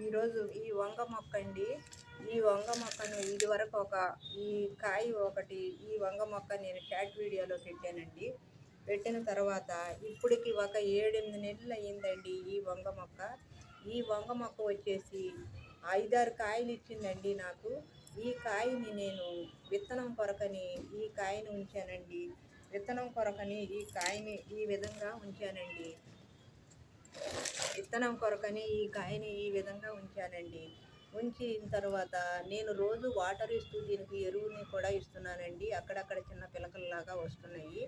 ఈరోజు ఈ వంగ మొక్క అండి. ఈ వంగ మొక్కను ఇదివరకు ఈ కాయ ఒకటి, ఈ వంగ మొక్క నేను షార్ట్ వీడియోలో పెట్టానండి. పెట్టిన తర్వాత ఇప్పటికి ఒక 7-8 నెలలు అయ్యిందండి ఈ వంగ మొక్క. ఈ వంగ మొక్క వచ్చేసి 5-6 కాయలు ఇచ్చిందండి నాకు. ఈ కాయని నేను విత్తనం కొరకని ఈ కాయని ఉంచానండి. విత్తనం కొరకని ఈ కాయని ఈ విధంగా ఉంచానండి. విత్తనం కొరకని ఈ కాయని ఈ విధంగా ఉంచానండి. ఉంచిన తర్వాత నేను రోజు వాటర్ ఇస్తూ దీనికి ఎరువుని కూడా ఇస్తున్నానండి. అక్కడక్కడ చిన్న పిలకల్లాగా వస్తున్నాయి.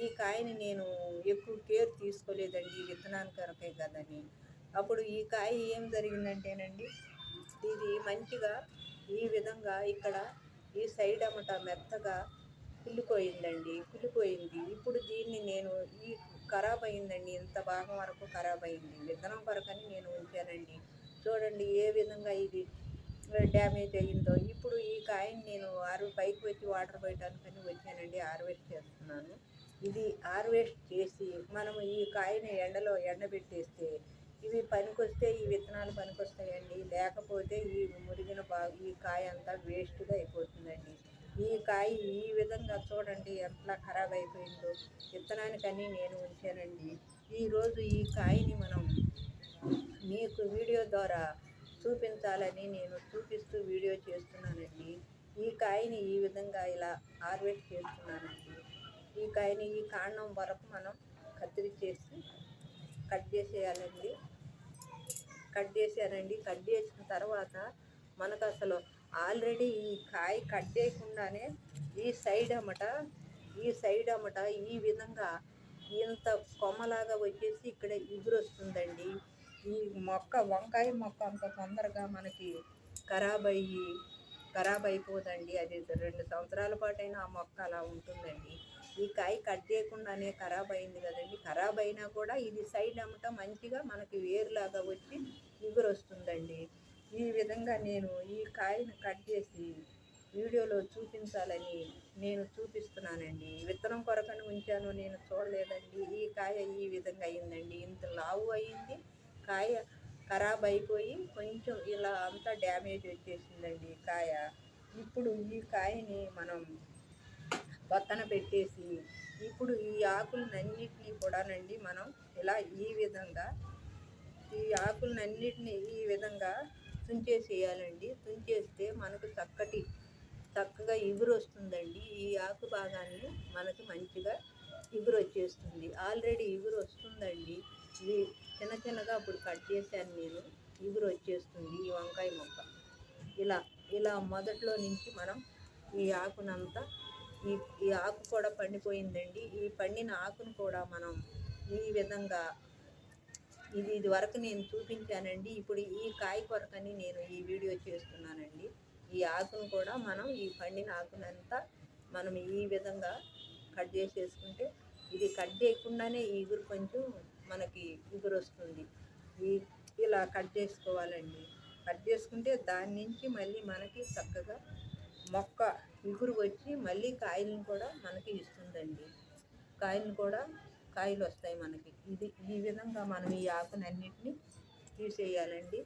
ఈ కాయని నేను ఎక్కువ కేర్ తీసుకోలేదండి, విత్తనాన్ని కొరకే కదని. అప్పుడు ఈ కాయ ఏం జరిగిందంటేనండి, ఇది మంచిగా ఈ విధంగా ఇక్కడ ఈ సైడ్ అమ్మట మెత్తగా కుళ్ళిపోయింది. ఇప్పుడు దీన్ని నేను ఖరాబ్ అయిందండి. ఇంత భాగం వరకు ఖరాబ్ అయింది. విత్తనం కొరకని నేను ఉంచానండి. చూడండి ఏ విధంగా ఇది డ్యామేజ్ అయ్యిందో. ఇప్పుడు ఈ కాయని నేను పైకి వచ్చి వాటర్ పోయటానికని వచ్చానండి. హార్వెస్ట్ చేస్తున్నాను. ఇది హార్వెస్ట్ చేసి మనము ఈ కాయని ఎండబెట్టేస్తే ఇవి పనికొస్తే ఈ విత్తనాలు పనికొస్తాయండి. లేకపోతే ఈ మురిగిన ఈ కాయ అంతా వేస్ట్గా అయిపోతుందండి. ఈ కాయ ఈ విధంగా చూడండి ఎట్లా ఖరాబ్ అయిపోయిందో. విత్తనానికని నేను ఉంచానండి. ఈరోజు ఈ కాయని మనం మీకు వీడియో ద్వారా చూపించాలని నేను చూపిస్తూ వీడియో చేస్తున్నానండి. ఈ కాయని ఈ విధంగా ఇలా హార్వెస్ట్ చేస్తున్నానండి. ఈ కాయని ఈ కాండం వరకు మనం కట్ చేసేయాలండి. కట్ చేసిన తర్వాత మనకు అసలు ఆల్రెడీ ఈ కాయ కట్ చేయకుండానే ఈ సైడ్ అమ్మట ఈ విధంగా ఇంత కొమ్మలాగా వచ్చేసి ఇక్కడ ఇగురు వస్తుందండి. ఈ వంకాయ మొక్క అంత తొందరగా మనకి ఖరాబ్ అయిపోదండి. అది 2 సంవత్సరాల పాటైనా ఆ మొక్క అలా ఉంటుందండి. ఈ కాయ కట్ చేయకుండానే ఖరాబ్ అయింది కదండి. ఖరాబ్ అయినా కూడా ఇది సైడ్ అమ్మట మంచిగా మనకి వేరులాగా వచ్చి ఇగురు వస్తుందండి. ఈ విధంగా నేను ఈ కాయను కట్ చేసి వీడియోలో చూపించాలని నేను చూపిస్తున్నానండి. విత్తనం కొరకని ఉంచాను, నేను చూడలేదండి. ఈ కాయ ఈ విధంగా అయిందండి. ఇంత లావు అయింది. కాయ ఖరాబ్ అయిపోయి కొంచెం ఇలా అంతా డ్యామేజ్ వచ్చేసిందండి కాయ. ఇప్పుడు ఈ కాయని మనం పక్కన పెట్టేసి ఇప్పుడు ఈ ఆకులన్నిటినీ కూడానండి మనం ఇలా ఈ ఆకులన్నిటినీ ఈ విధంగా తుంచేసేయాలండి. తుంచేస్తే మనకు చక్కగా ఇగురు వస్తుందండి. ఈ ఆకు భాగాన్ని మనకు మంచిగా ఇగురు వచ్చేస్తుంది. ఆల్రెడీ ఇగురు వస్తుందండి. ఇది చిన్నగా అప్పుడు కట్ చేశాను నేను. ఇగురు వచ్చేస్తుంది ఈ వంకాయ మొక్క. ఇలా మొదట్లో నుంచి మనం ఈ ఆకునంతా ఈ ఆకు కూడా పండిపోయిందండి. ఈ పండిన ఆకును కూడా మనం ఈ విధంగా ఇది వరకు నేను చూపించానండి. ఇప్పుడు ఈ కాయ కొరకని నేను ఈ వీడియో చేస్తున్నానండి. ఈ ఆకును కూడా మనం ఈ పండిన ఆకునంతా మనం ఈ విధంగా కట్ చేసేసుకుంటే ఇది కట్ చేయకుండానే ఈ ఇగురు కొంచెం మనకి ఇగురు వస్తుంది. ఇలా కట్ చేసుకోవాలండి. కట్ చేసుకుంటే దాని నుంచి మళ్ళీ మనకి చక్కగా మొక్క ఇగురు వచ్చి మళ్ళీ కాయలను కూడా మనకి ఇస్తుందండి. కాయలు వస్తాయి మనకి. ఈ విధంగా మనం ఈ ఆకునన్నిటిని తీసేయాలండి.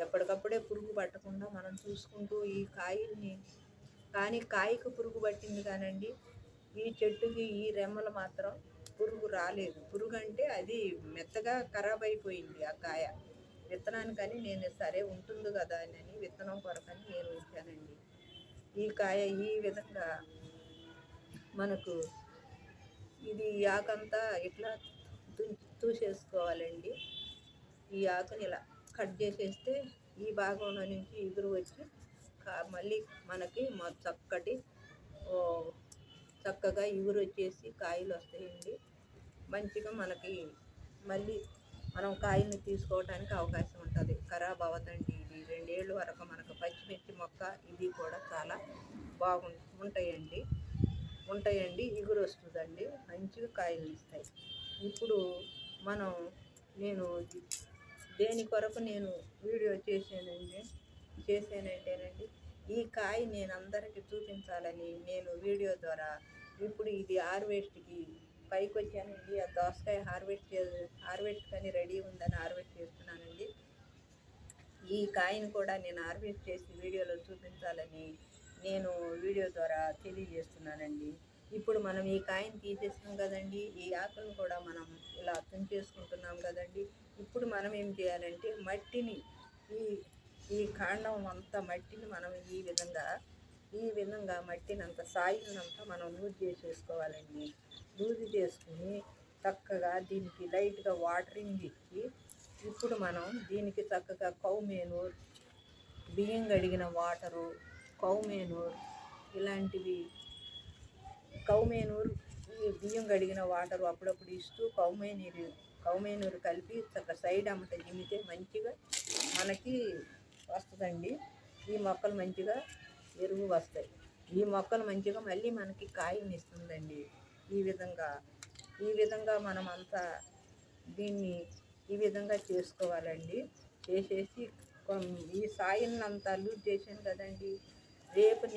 ఎప్పటికప్పుడే పురుగు పట్టకుండా మనం చూసుకుంటూ ఈ కాయల్ని, కానీ కాయకు పురుగు పట్టింది కానండి, ఈ చెట్టుకి ఈ రెమ్మలు మాత్రం పురుగు రాలేదు. పురుగు అంటే అది మెత్తగా ఖరాబ్ అయిపోయింది ఆ కాయ. విత్తనానికని నేను సరే ఉంటుంది కదా అని విత్తనం కొరకని నేను ఉంచానండి. ఈ కాయ ఈ విధంగా మనకు ఇది ఆకంతా ఇట్లా తూసేసుకోవాలండి. ఈ ఆకుని ఇలా కట్ చేసేస్తే ఈ భాగంలో నుంచి ఇగురు వచ్చి మళ్ళీ మనకి చక్కగా ఇగురు వచ్చేసి కాయలు వస్తాయండి. మంచిగా మనకి మళ్ళీ మనం కాయల్ని తీసుకోవడానికి అవకాశం ఉంటుంది. ఖరాబ్ అవ్వదండి. ఇది 2 ఏళ్ళ వరకు మనకు పచ్చిమిర్చి మొక్క ఇది కూడా చాలా ఉంటాయండి. ఇగురు వస్తుందండి. మంచిగా కాయలు ఇస్తాయి. ఇప్పుడు నేను దేని కొరకు నేను వీడియో చేశానంటేనండి, ఈ కాయ నేను అందరికీ చూపించాలని నేను వీడియో ద్వారా ఇప్పుడు ఇది హార్వెస్ట్కి పైకి వచ్చానండి. ఆ దోసకాయ హార్వెస్ట్ కానీ రెడీ ఉందని హార్వెస్ట్ చేస్తున్నానండి. ఈ ఈ కాయను కూడా నేను హార్వెస్ట్ చేసి వీడియోలో చూపించాలని నేను వీడియో ద్వారా తెలియజేస్తున్నానండి. ఇప్పుడు మనం ఈ కాయను తీసేసాం కదండి, ఈ ఆకులను కూడా మనం ఇలా తుంచేసుకుంటున్నాం కదండి. ఇప్పుడు మనం ఏం చేయాలంటే మట్టిని, ఈ ఈ కాండం అంతా మట్టిని మనం ఈ విధంగా మట్టిని అంత సాయినంతా మనం లూజ్ చేసేసుకోవాలండి. లూజ్ చేసుకుని చక్కగా దీనికి లైట్గా వాటరింగ్ ఇచ్చి, ఇప్పుడు మనం దీనికి చక్కగా కౌ మేనూర్, బియ్యం కడిగిన వాటరు, కౌ మేనూర్ ఇలాంటివి, కౌ మేనూర్ ఈ బియ్యం కడిగిన వాటరు అప్పుడప్పుడు ఇస్తూ కౌ మేనూరు కలిపి చక్కగా సైడ్ అమ్మట జిమ్మితే మంచిగా మనకి వస్తుందండి. ఈ మొక్కలు మంచిగా ఎరువు వస్తాయి. ఈ మొక్కలు మంచిగా మళ్ళీ మనకి కాయనిస్తుందండి. ఈ విధంగా మనం అంతా దీన్ని ఈ విధంగా చేసుకోవాలండి. చేసేసి ఈ సాయిల్ని అంతా లూజ్ చేసాను కదండి. రేపు